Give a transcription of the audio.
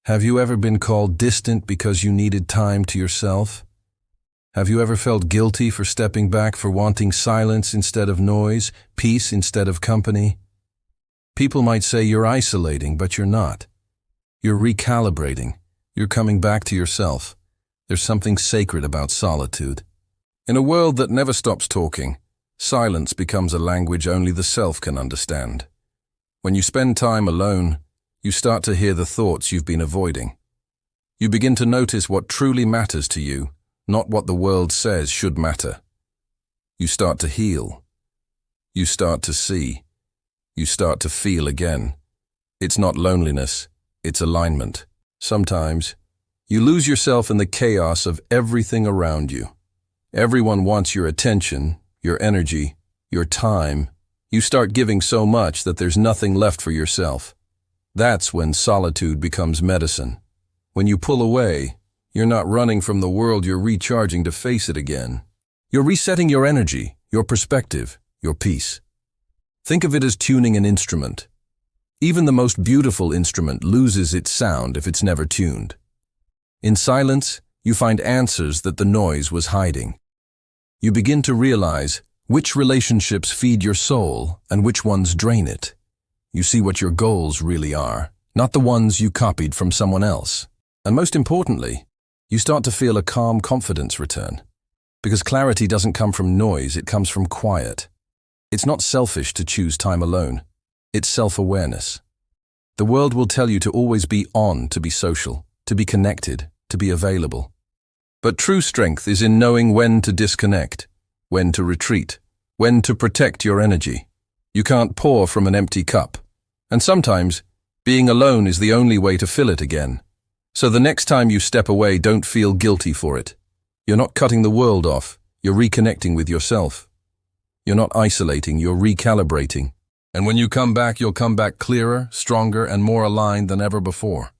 Have you ever been called distant because you needed time to yourself? Have you ever felt guilty for stepping back, for wanting silence instead of noise, peace instead of company? People might say you're isolating, but you're not. You're recalibrating. You're coming back to yourself. There's something sacred about solitude. In a world that never stops talking, silence becomes a language only the self can understand. When you spend time alone, you start to hear the thoughts you've been avoiding. You begin to notice what truly matters to you, not what the world says should matter. You start to heal. You start to see. You start to feel again. It's not loneliness, it's alignment. Sometimes, you lose yourself in the chaos of everything around you. Everyone wants your attention, your energy, your time. You start giving so much that there's nothing left for yourself. That's when solitude becomes medicine. When you pull away, you're not running from the world, you're recharging to face it again. You're resetting your energy, your perspective, your peace. Think of it as tuning an instrument. Even the most beautiful instrument loses its sound if it's never tuned. In silence, you find answers that the noise was hiding. You begin to realize which relationships feed your soul and which ones drain it. You see what your goals really are, not the ones you copied from someone else. And most importantly, you start to feel a calm confidence return. Because clarity doesn't come from noise, it comes from quiet. It's not selfish to choose time alone. It's self-awareness. The world will tell you to always be on, to be social, to be connected, to be available. But true strength is in knowing when to disconnect, when to retreat, when to protect your energy. You can't pour from an empty cup. And sometimes, being alone is the only way to fill it again. So the next time you step away, don't feel guilty for it. You're not cutting the world off, you're reconnecting with yourself. You're not isolating, you're recalibrating. And when you come back, you'll come back clearer, stronger, and more aligned than ever before.